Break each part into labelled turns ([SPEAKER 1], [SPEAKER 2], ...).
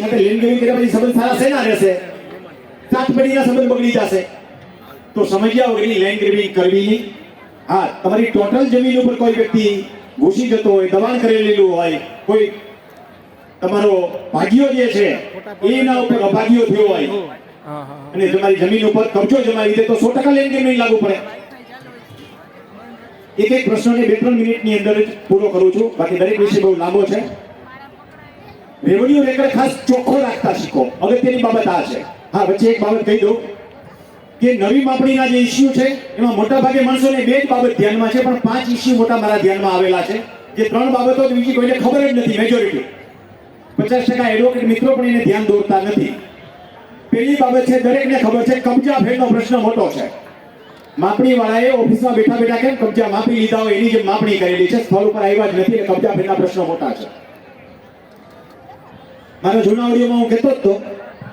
[SPEAKER 1] સાથે લેન દેન કર્યા પછી સંબંધ સારા શેના રહેશે? સાત પેઢીના સંબંધ બગડી જશે. તો સમજ્યા વગરની લેન્ડ ગ્રેબિંગ કરવી નહીં. હા, તમારી ટોટલ જમીન ઉપર કોઈ વ્યક્તિ ઘૂસી જતો હોય, દબાણ કરેલું હોય, કોઈ તમારો ભાગ્યો જે છે એના ઉપર અભાગ્યો થયો હોય અને તમારી જમીન ઉપર કબજો જમાવી દે તો 100% લેન્ડ ગ્રેબિંગ લાગુ પડે. એક પ્રશ્નને 2-3 મિનિટની અંદર જ પૂરો કરું છું, બાકી દરેક વિષય બહુ લાંબો છે. રેવન્યુ રેકર્ડ ખાસ ચોખ્ખો રાખતા શીખો. અગત્યની બાબત આ છે. હા, વચ્ચે એક બાબત કહી દઉં કે નવી માપણીના જે ઇસ્યુ છે એમાં મોટા ભાગે માણસોને 2 જ બાબત ધ્યાનમાં છે, પણ 5 ઇસ્યુ મોટા મારા ધ્યાનમાં આવેલા છે, જે 3 બાબતો બીજી કોઈને ખબર જ નથી. મેજોરિટી 50% એડવોકેટ મિત્રો પણ એને ધ્યાન દોરતા નથી. પહેલી બાબત છે, દરેકને ખબર છે, કબજા ફેરનો પ્રશ્ન મોટો છે. માપણી વાળાએ ઓફિસમાં બેઠા બેઠા કેમ કબજા માપી લીધા હોય એની જે માપણી કરેલી છે, સ્થળ ઉપર આવ્યા જ નથી, એટલે કબજા ફેરના પ્રશ્નો મોટા છે. મારા જૂના ઓડિયોમાં હું કહેતો હતો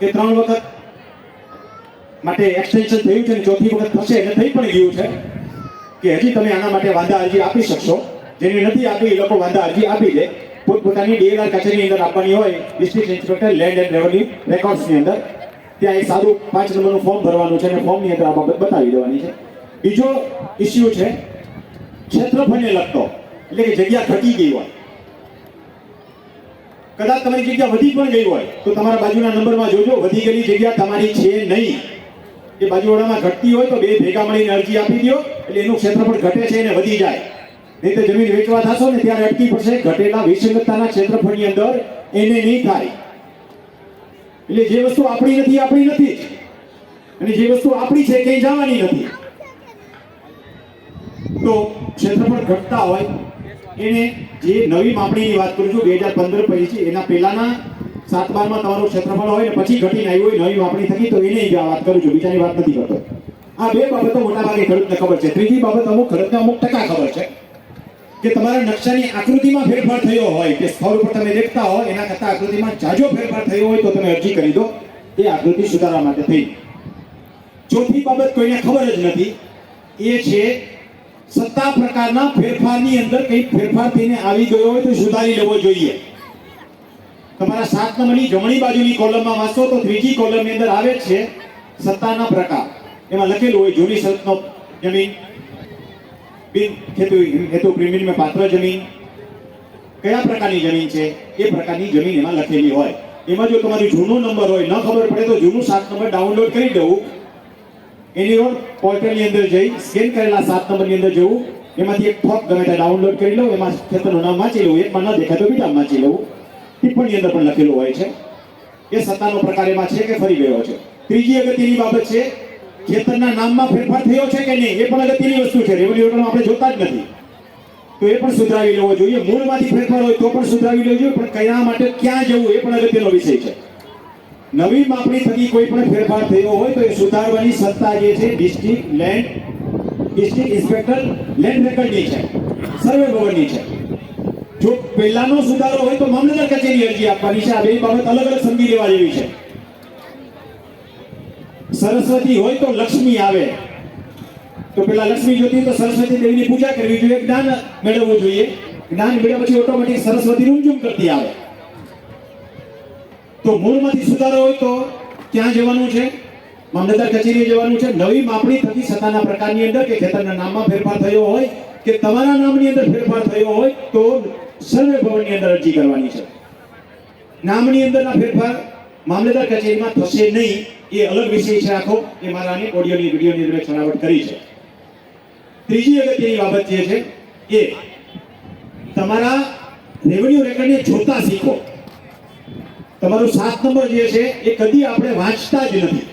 [SPEAKER 1] કે 3 વખત માટે એક્સટેન્શન થયું છે અને 4થી વખત થશે એટલે થઈ પણ ગયું છે કે હજી તમે આના માટે વાંધા અરજી આપી શકશો. જેની નથી આપી એ લોકો વાંધા અરજી આપી દે. પોતપોતાની ડીએલઆર કચેરીની અંદર આપવાની હોય, district inspector land and revenue રેકોર્ડ્સની અંદર. ત્યાં એક સારું 5 નંબરનું ફોર્મ ભરવાનું છે અને ફોર્મની અંદર આ બાબત બતાવી દેવાની છે. બીજો ઇસ્યુ છે ક્ષેત્રફળને લગતો, એટલે કે જગ્યા ઘટી ગઈ હોય, કદાચ તમારી જગ્યા વધી પણ ગઈ હોય તો તમારા બાજુના નંબરમાં જોજો વધી ગયેલી જગ્યા તમારી છે નહીં. એ બાજુવાળામાં ઘટતી હોય તો 2 ભેગા મળીને અરજી આપી દો, એટલે એનું ક્ષેત્રફળ ઘટે છે અને વધી જાય. નહીં તો જમીન વેચવા થશો ને ત્યારે અટકી પડશે. ઘટેલા વિસંગતતાના ક્ષેત્રફળની અંદર એને નહીં થાય. એટલે જે વસ્તુ આપણી નથી જ, અને જે વસ્તુ આપણી છે ક્યાંય જવાની નથી. તો ક્ષેત્રફળ ઘટતા હોય એને જે નવી માપણીની વાત કરું છું 2015 પછી, એના પહેલાના 7-12માં તમારું ક્ષેત્રફળ હોય ને પછી ઘટીને આવ્યું હોય નવી માપણી થકી, તો એને વાત કરું છું, બીજાની વાત નથી કરતો. આ 2 બાબતો મોટાભાગે ખેડૂતને ખબર છે. ત્રીજી બાબત ખેડૂતને અમુક ટકા ખબર છે કે તમારા નકશાની આકૃતિમાં ફેરફાર થયો હોય, કે સ્થળ ઉપર તમે દેખતા હો એના કરતાં આકૃતિમાં જાજો ફેરફાર થયો હોય તો તમે અરજી કરી દો. એ આકૃતિ સુધારવા માટે થઈ. ચોથી બાબત કોઈને ખબર જ નથી, એ છે સત્તા પ્રકારના ફેરફારની અંદર કંઈક ફેરફાર થઈને આવી ગયો હોય તો સુધારી લેવો જોઈએ. તમારા 7 નંબરની જમણી બાજુની કોલમમાં વાંચો તો 3જી કોલમની અંદર આવે છે સત્તાના પ્રકાર. એમાં લખેલું હોય જૂની શરતનો જમીન, બિન હેતુ પ્રીમિયમ પાત્ર જમીન, કયા પ્રકારની જમીન છે એ પ્રકારની જમીન એમાં લખેલી હોય. એમાં જો તમારી જૂનો નંબર હોય, ન ખબર પડે તો જૂનું 7 નંબર ડાઉનલોડ કરી દેવું. એની ઓર પોર્ટલની અંદર જઈ સ્કેન કરેલા 7 નંબરની અંદર જવું, એમાંથી એક ફોર્મ ગમે ત્યાં ડાઉનલોડ કરી લો, એમાં ખેતરનું નામ વાંચી લઉં, એકમાં ન દેખાય તો બીજામાં વાંચી લઉં. ટિપ્પણી અંદર પણ લખેલું હોય છે એ સત્તાનો પ્રકાર એમાં છે કે ફરી ગયો છે. ત્રીજી અગત્યની બાબત છે ખેતરના નામમાં ફેરફાર થયો છે કે નહીં, એ પણ અગત્યની વસ્તુ છે. રેવન્યુ રેકોર્ડમાં આપણે જોતા જ નથી, તો એ પણ સુધારી લેવો જોઈએ. મૂળમાંથી ફેરફાર હોય તો પણ સુધારી લેવો જોઈએ, પણ કયા માટે ક્યાં જવું એ પણ અગત્યનો વિષય છે. નવી માપણી થકી કોઈ પણ ફેરફાર થયો હોય તો એ સુધારવાની સત્તા જે છે ડિસ્ટ્રિક્ટ ઇન્સ્પેક્ટર લેન્ડ રેકર્ડની છે, સર્વે ભવનની છે. જો પહેલાનો સુધારો હોય તો મામલતદાર કચેરી અરજી આપવાની છે. આ 2 બાબત અલગ અલગ સમજી લેવા જેવી છે. સરસ્વતી હોય તો લક્ષ્મી આવે, તો પેલા લક્ષ્મી જોતી તો સરસ્વતી દેવીની પૂજા કરવી જોઈએ, જ્ઞાન મેળવવું જોઈએ. જ્ઞાન મેળવ્યા પછી ઓટોમેટિક સરસ્વતી રૂમઝૂમ કરતી આવે. તો મૂળમાંથી સુધારો હોય તો ક્યાં જવાનું છે? મામલતદાર કચેરીએ જવાનું છે. નવી માપણી થકી સત્તાના પ્રકારની અંદર કે ખેતરના નામમાં ફેરફાર થયો હોય કે તમારા નામની અંદર ફેરફાર થયો હોય તો સર્વે ભવનની અંદર અરજી કરવાની છે. નામની અંદરના ફેરફાર મામલતદાર કચેરીમાં થશે નહીં, એ અલગ વિષય છે આખો. એ મારાની ઓડિયોની વિડીયોની અંદર છણાવટ કરી છે. ત્રીજી અગત્યની બાબત જે છે એ તમારા રેવન્યુ રેકર્ડને જોતા શીખો. તમારો 7 નંબર જે છે એ કદી આપણે વાંચતા જ નથી.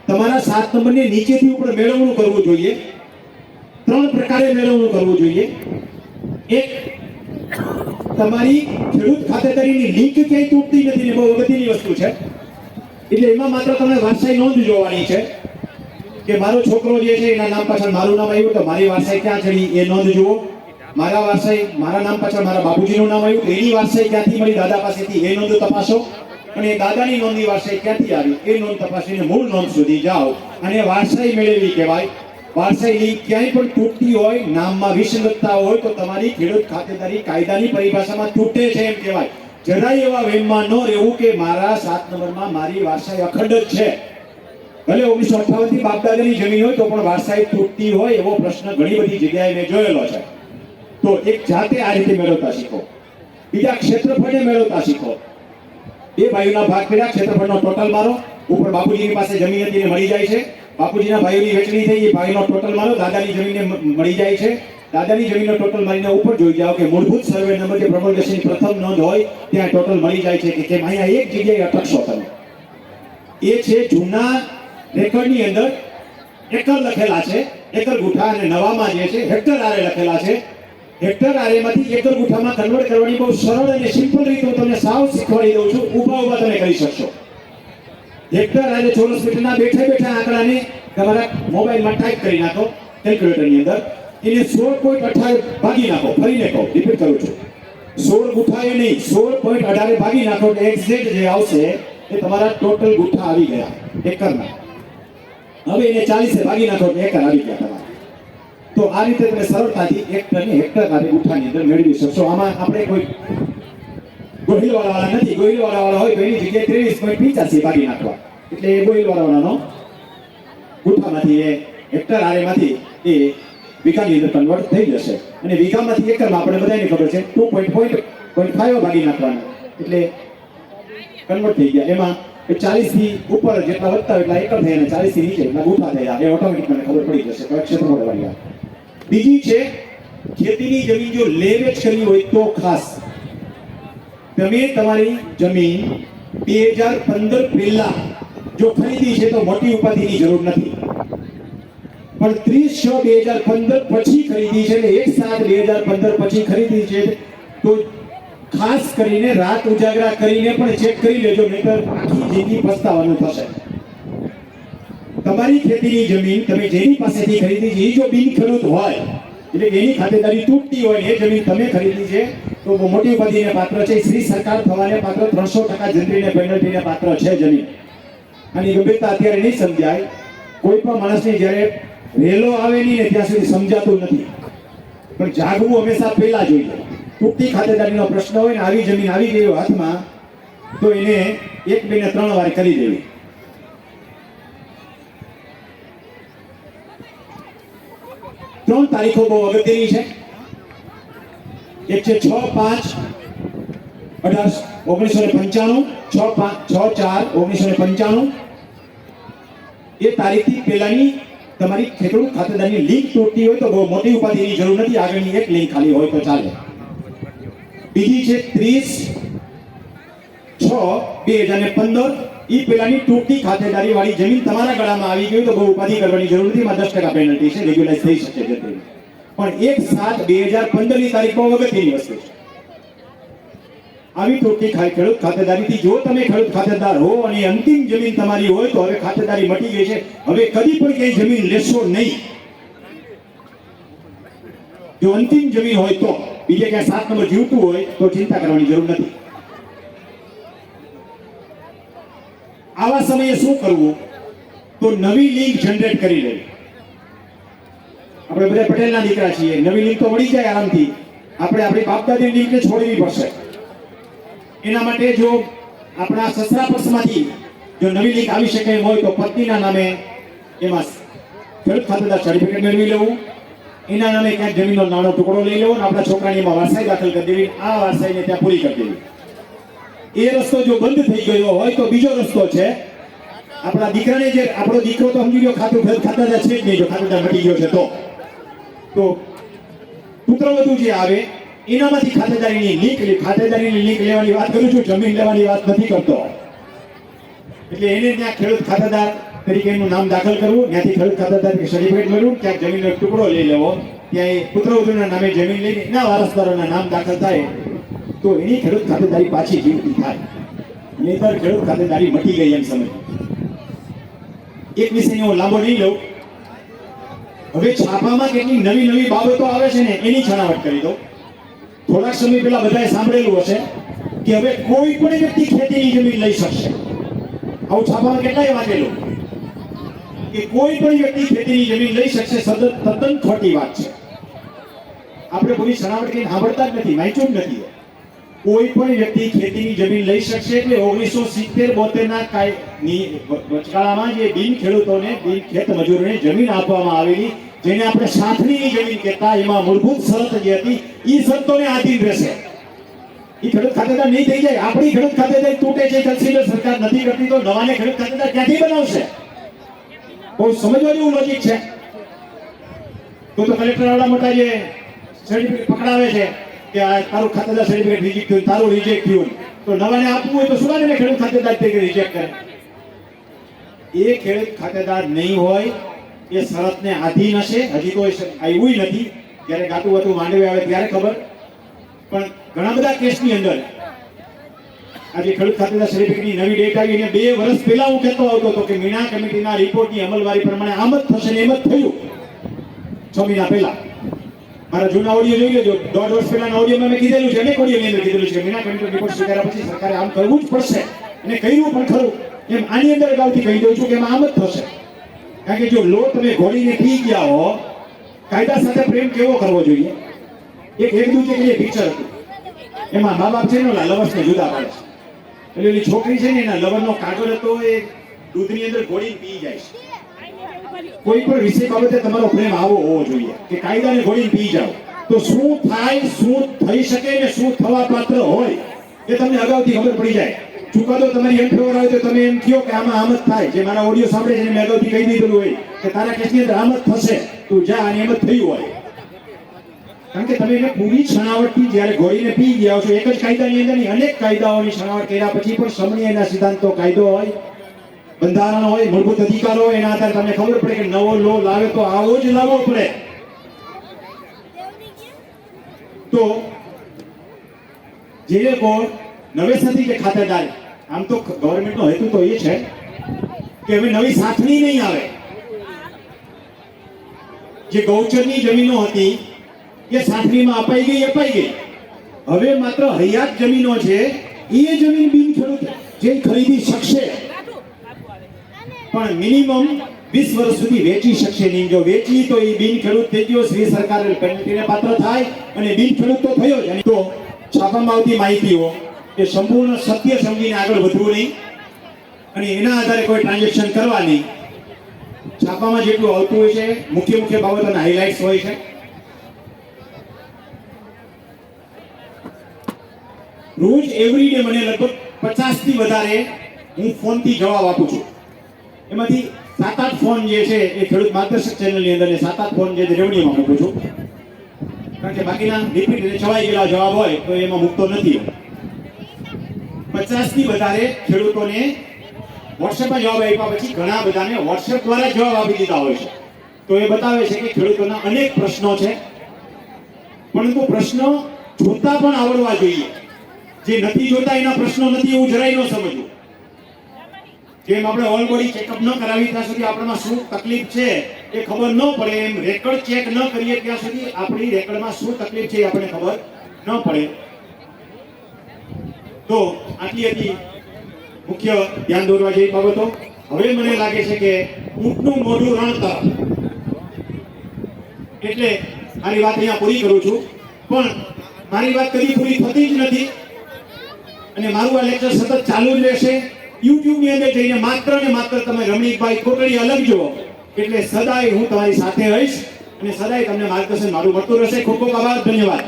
[SPEAKER 1] તમારા 7 નંબરને નીચેથી ઉપર મેળવણું કરવું જોઈએ. 3 પ્રકારે મેળવણું કરવું જોઈએ. એક, તમારી ખેડૂત ખાતેદારીની લિંક ક્યાંય તૂટતી નથી, એ બહુ અગત્યની વસ્તુ છે. એટલે એમાં માત્ર તમને વારસાઈ નોંધ જોવાની છે કે મારો છોકરો જે છે એના નામ પાછળ મારું નામ આવ્યું તો મારી વારસાઈ ક્યાં ચડી એ નોંધ જુઓ. મારા નામ પાછળ મારા બાપુજીનું નામ આવ્યું, એની વારસાઈ ક્યાંથી મળી દાદા પાસેથી એ નોંધ તપાસો. અને દાદાની નોંધની વારસાઈ ક્યાંથી આવી એ નોંધ તપાસીને મૂળ નોંધ સુધી જાઓ અને વારસાઈ મેળવી કહેવાય. વારસાઈ ક્યાંય પણ તૂટતી હોય, નામમાં વિસંગતતા હોય તો તમારી ખેડૂત ખાતેદારી કાયદાની પરિભાષામાં તૂટે છે એમ કહેવાય. જરાય એવા વહેમમાં ન રહેવું કે મારા 7 નંબરમાં મારી વારસાઈ અખંડ જ છે. ભલે 1958 થી બાપદાદાની જમીન હોય તો પણ વારસાઈ તૂટતી હોય એવો પ્રશ્ન ઘણી બધી જગ્યાએ મેં જોયેલો છે. તો એક જાતે આ રીતે મેળવતા શીખો, બીજા ક્ષેત્રફળને મેળવતા શીખો. બે ભાઈઓના ભાગ કર્યા, ક્ષેત્રફળનો ટોટલ મારો. ઉપર બાપુજીની પાસે જમીન હતી ને મળી જાય છે, બાપુજીના ભાઈઓની વેચણી થઈ, એ ભાઈનો ટોટલ મારો. દાદાની જમીનને મળી જાય છે, દાદાની જમીનનો ટોટલ મારીને ઉપર જોઈ જાઓ કે મૂળભૂત સર્વે નંબર જે પ્રમોલ્ગેશનની પ્રથમ નોંધ હોય ત્યાં ટોટલ મળી જાય છે કે કેમ અહીંયા એક જગ્યાએ અટકશો તમે. એ છે જૂના રેકોર્ડની અંદર એકર લખેલા છે, એકર ગુઠા, અને નવામાં જે છે હેક્ટર આરે લખેલા છે. હેક્ટર આરેમાંથી એકર ગુઠામાં કન્વર્ટ કરવાની બહુ સરળ અને સિમ્પલ રીત હું તમને સાવ શીખવાડી દઉં છું. ઊભા તમે કરી શકશો. હેક્ટર આરે ચોરસ મીટરના બેઠા બેઠા આંકડાને તમારા મોબાઈલમાં ટાઈપ કરી નાખો કેલ્ક્યુલેટરની અંદર. એને 16.18 ભાગી નાખો. ફરીને કહું, રિપીટ કરું છું, 16 ગુઠાએ નહીં, 16.18 ભાગી નાખો એટલે એક્ઝેક્ટ જે આવશે એ તમારા ટોટલ ગુઠા આવી ગયા એકરના. હવે એને 40 ભાગી નાખો એટલે એકર આવી ગયા તમારા. તો આ રીતે તમે સરળતાથી હેક્ટર અને ગુઠાની અંદર મેળવી શકશો. આમાં આપણે કોઈ ગોહિલવાળા નથી. ગોહિલવાળા હોય તો એની જગ્યાએ 23.85 ભાગી નાખવા એટલે એ ગોહિલવાળાનો ગુઠામાંથી એ હેક્ટર આરેમાંથી એ વીઘાની અંદર કન્વર્ટ થઈ જશે. અને વીઘામાંથી એકરમાં આપણે બધાને ખબર છે 2.5 ભાગી નાખવાના એટલે કન્વર્ટ થઈ ગયા. એમાં 40 થી ઉપર જેટલા વધતા એટલા એકર થાય અને 40 થી નીચે એટલા ગુઠા થયા. એ ઓટોમેટિક મને ખબર પડી જશે કયા ક્ષેત્રફળ વાળી. બીજી છે ખેતીની જમીન જો લે વેચ કરવી હોય તો ખાસ તમે તમારી જમીન 2015 પહેલા જો ખરીદી છે તો મોટી ઉપાધિની જરૂર નથી. પણ 30/6/2015 પછી ખરીદી છે એટલે 1/7/2015 પછી ખરીદી છે તો ખાસ કરીને રાત ઉજાગરા કરીને પણ ચેક કરી લેજો, નહીતર આખી જિંદગી પસ્તાવાનું થશે. તમારી ખેતીની જમીન તમે જેની પાસેથી ખરીદી છે એ જો બિનખેડૂત હોય એટલે એની ખાતેદારી તૂટતી હોય ને એ જમીન તમે ખરીદી છે તો બહુ મોટી ઉપાધિને પાત્ર છે. શ્રી સરકાર થવાને પાત્ર, 300% જનરીને પેનલ્ટીને પાત્ર છે જમીન. અને ગંભીરતા અત્યારે નહીં સમજાય. કોઈ પણ માણસને જ્યારે વહેલો આવે નહીં ને ત્યાં સુધી સમજાતું નથી. પણ જાગવું હંમેશા પહેલા જોઈએ. તૂટતી ખાતેદારીનો પ્રશ્ન હોય ને આવી જમીન આવી ગઈ હાથમાં તો એને 1, 2 ને 3 વાર કરી દેવી. ત્રણ તારીખો બહુ અગત્યની છે. એક છે 6/5/1995, 6/4/1995. એ તારીખથી પહેલાની તમારી ખેડૂત ખાતેદારની લિંક તૂટતી હોય તો બહુ મોટી ઉપાધિની જરૂર નથી. આગળની એક લિંક ખાલી હોય તો ચાલે. બીજી છે 30/6/2015. એ પહેલાની તૂટતી ખાતેદારી વાળી જમીન તમારા ગળામાં આવી ગઈ તો બહુ ઉપાધિ કરવાની જરૂર નથી. એમાં 10% પેનલ્ટી છે, રેગ્યુલાઇઝ થઈ શકે છે. પણ 1/7/2015 ની તારીખ બહુ અગત્યની વસ્તુ છે. આવી તૂટતી ખેડૂત ખાતેદારીથી જો તમે ખેડૂત ખાતેદાર હો અને અંતિમ જમીન તમારી હોય તો હવે ખાતેદારી મટી ગઈ છે. હવે કદી પણ ક્યાંય જમીન લેશો નહીં. જો અંતિમ જમીન હોય તો બીજે ક્યાંય 7 નંબર જીવતું હોય તો ચિંતા કરવાની જરૂર નથી. આવા સમયે શું કરવું તો નવી લિંક જનરેટ કરી લેવી. આપણે બધા પટેલના દીકરા છીએ, નવી લિંક તો મળી જાય આરામથી. આપણે આપણી બાપદાદીની લિંકને છોડવી પડશે. એના માટે જો આપણા સસરા પક્ષમાંથી જો નવી લિંક આવી શકે એમ હોય તો પત્નીના નામે એમાં ખેડૂત ખાતેદાર સર્ટિફિકેટ મેળવી લેવું, એના નામે ક્યાંક જમીનનો નાનો ટુકડો લઈ લેવો અને આપણા છોકરાની એમાં વારસાઈ દાખલ કરી દેવી. આ વારસાઈને ત્યાં પૂરી કરી દેવી. એ રસ્તો જો બંધ થઈ ગયો હોય તો બીજો રસ્તો છે. આપણા દીકરાને જે આપણો દીકરો તો સમજી ગયો ખાતેદાર છે જ નહીં, જો ખાતેદાર મટી ગયો છે તો પુત્રવધુ જે આવે એનામાંથી ખાતેદારીની લિંક લેવાની વાત કરું છું, જમીન લેવાની વાત નથી કરતો. એટલે એને ત્યાં ખેડૂત ખાતેદાર તરીકે એનું નામ દાખલ કરવું, ત્યાંથી ખેડૂત ખાતેદાર સર્ટિફિકેટ મેળવવું, ક્યાંક જમીનનો ટુકડો લઈ લેવો, ત્યાં એ પુત્રવધુના નામે જમીન લઈને એના વારસદારોના નામ દાખલ થાય તો એની ખેડૂત ખાતેદારી પાછી જીવતી થાય. નહીંતર ખેડૂત ખાતેદારી મટી ગઈ એમ સમજ. એક વિષય હું લાંબો નહીં લઉં. હવે છાપામાં કેટલી નવી નવી બાબતો આવે છે ને એની છણાવટ કરી દો. થોડાક સમય પહેલા બધાએ સાંભળેલું હશે કે હવે કોઈ પણ વ્યક્તિ ખેતીની જમીન લઈ શકશે. આવું છાપામાં કેટલાય વાંચેલું કે કોઈ પણ વ્યક્તિ ખેતીની જમીન લઈ શકશે. તદ્દન ખોટી વાત છે. આપણે કોઈ છણાવટ કરીને સાંભળતા જ નથી, વાંચ્યું જ નથી. કોઈ પણ વ્યક્તિ ખેતીની જમીન લઈ શકશે એટલે 1970-72 ના વચગાળામાં જે બિન ખેડૂતોને બિન ખેત મજૂરોને જમીન આપવામાં આવેલી, જેને આપણે સાથણીની જમીન કહેતા, એમાં મૂળભૂત શરત જે હતી એ શરતોને આધીન રહેશે. એ ખેડૂત ખાતેદાર નહીં થઈ જાય. આપણી ખેડૂત ખાતેદારી તૂટે છે, કન્સિડર સરકાર નથી કરતી, તો નવાને ખેડૂત ખાતેદાર ક્યાંથી બનાવશે? બહુ સમજવા જેવું લોજિક છે. તો કલેક્ટર આવડા મોટા જે સર્ટિફિકેટ પકડાવે છે કે આ તારું ખાતેદાર સર્ટિફિકેટ રિજેક્ટ થયું, તારું રિજેક્ટ થયું, તો નવાને આપવું હોય તો શું ને ખેડૂત ખાતેદાર તરીકે રિજેક્ટ કરે? એ ખેડૂત ખાતેદાર નહીં હોય, એ શરતને આધીન હશે. હજી તો આવ્યું નથી, જ્યારે ગાતું વાતું માંડવે આવે ત્યારે ખબર. પણ ઘણા બધા કેસની અંદર આજે ખેડૂત ખાતેદાર સર્ટિફિકેટની નવી ડેટ આવી અને 2 વર્ષ પહેલા હું કહેતો આવતો હતો કે મીણા કમિટીના રિપોર્ટની અમલવારી પ્રમાણે આમ જ થશે ને એમ જ થયું. 6 મહિના પહેલા મારા જૂના ઓડિયો જોઈ લેજો. 1.5 વર્ષ પહેલાના ઓડિયોમાં મેં કીધેલું છે, અનેક ઓડિયોની અંદર કીધેલું છે મીણા કમિટીનો રિપોર્ટ સ્વીકાર્યા પછી સરકારે આમ કરવું જ પડશે અને કર્યું પણ ખરું. એમ આની અંદર અગાઉથી કહી દઉં છું કે એમાં આમ જ થશે. કારણ કે જો લો તમે ઘોડીને પી ગયા હો, કાયદા સાથે પ્રેમ કેવો કરવો જોઈએ? એક દૂજે કે પિક્ચર હતું, એમાં મા બાપ છે ને લવર્સને જુદા પાડે છે. એટલે એની છોકરી છે ને એના લવરનો કાગળ હતો, એ દૂધની અંદર ઘોડીને પી જાય છે. કોઈ પણ વિષય બાબતે તમારો પ્રેમ આવો હોવો જોઈએ કે કાયદાને ઘોડીને પી જાઓ તો શું થાય, શું થઈ શકે ને શું થવા પાત્ર હોય એ તમને અગાઉથી ખબર પડી જાય. ચુકાદો તમારી એમ ફેવર આવે તો તમે એમ કહો કે આમાં આમ જ થાય. જે મારા ઓડિયો સાંભળે છે મેં અગાઉથી કહી દીધેલું હોય કે તારા કેસની અંદર આમ જ થશે, તું જા, અને એમ જ થયું હોય. કારણ કે તમે એને પૂરી છણાવટથી જ્યારે ઘોડીને પી ગયા છો, એક જ કાયદાની અંદરની અનેક કાયદાઓની છણાવટ કર્યા પછી પણ સમન્વયના સિદ્ધાંતો કાયદો હોય, બંધારણ હોય, મૂળભૂત અધિકારો હોય, એના આધારે તમને ખબર પડે કે નવો લો લાવે તો આવો જ લાવવો પડે. તો જે લોકો નવેસરથી જે ખાતેદાર, આમ તો ગવર્મેન્ટનો હેતુ તો એ છે કે હવે નવી સાથણી નહીં આવે. જે ગૌચરની જમીનો હતી એ સાથણીમાં અપાઈ ગઈ. હવે માત્ર હયાત જમીનો છે, એ જમીન બિન ખેડૂત જે ખરીદી શકશે, પણ મિનિમમ 20 વર્ષ સુધી વેચી શકશે નહીં. જો વેચી તો એ બિન ખેડૂત થઈ ગયો, શ્રી સરકાર પેનલ્ટીને પાત્ર થાય અને બિન ખેડૂત તો થયો જ. તો છાપામાં આવતી માહિતીઓ એ સંપૂર્ણ સત્ય સમજીને આગળ વધવું નહીં અને એના આધારે કોઈ ટ્રાન્ઝેક્શન કરવા નહીં. છાપામાં જેટલું આવતું હોય છે મુખ્ય બાબતોના હાઇલાઇટ્સ હોય છે. રોજ એવરીડે મને લગભગ 50 થી વધારે હું ફોનથી જવાબ આપું છું. એમાંથી 7-8 ફોન જે છે એ ખેડૂત માર્ગદર્શક ચેનલની અંદર, 7-8 ફોન જે રેવન્યુમાં મૂકું છું. કારણ કે બાકીના રિપીટ અને છવાઈ ગયેલા જવાબ હોય તો એમાં મૂકતો નથી. 50 થી વધારે ખેડૂતોને વોટ્સએપમાં જવાબ આપ્યા પછી ઘણા બધાને વોટ્સએપ દ્વારા જવાબ આપી દીધા હોય છે. તો એ બતાવે છે કે ખેડૂતોના અનેક પ્રશ્નો છે, પરંતુ પ્રશ્નો જોતા પણ આવડવા જોઈએ. જે નથી જોતા એના પ્રશ્નો નથી એવું જરાય ન સમજવું. જેમ આપણે ઓલ બોડી ચેકઅપ ન કરાવી ત્યાં સુધી આપણામાં શું તકલીફ છે એ ખબર ન પડે, એમ રેકર્ડ ચેક ન કરીએ ત્યાં સુધી આપણી રેકર્ડમાં શું તકલીફ છે એ આપણને ખબર ન પડે. તો આટલી હતી મુખ્ય ધ્યાન દોરવા જેવી બાબતો. હવે મને લાગે છે કે ઊંટનું મોઢું રણ તરફ, એટલે મારી વાત અહીંયા પૂરી કરું છું. પણ મારી વાત કદી પૂરી થતી જ નથી અને મારું આ લેક્ચર સતત ચાલુ જ રહેશે. YouTube ની અંદર જઈને માત્ર ને માત્ર તમે રમણીકભાઈ કોટડી અલગ જુઓ એટલે સદાય હું તમારી સાથે રહીશ અને સદાય તમને માર્ગદર્શન મારું મળતું રહેશે. ખૂબ ખૂબ આભાર, ધન્યવાદ.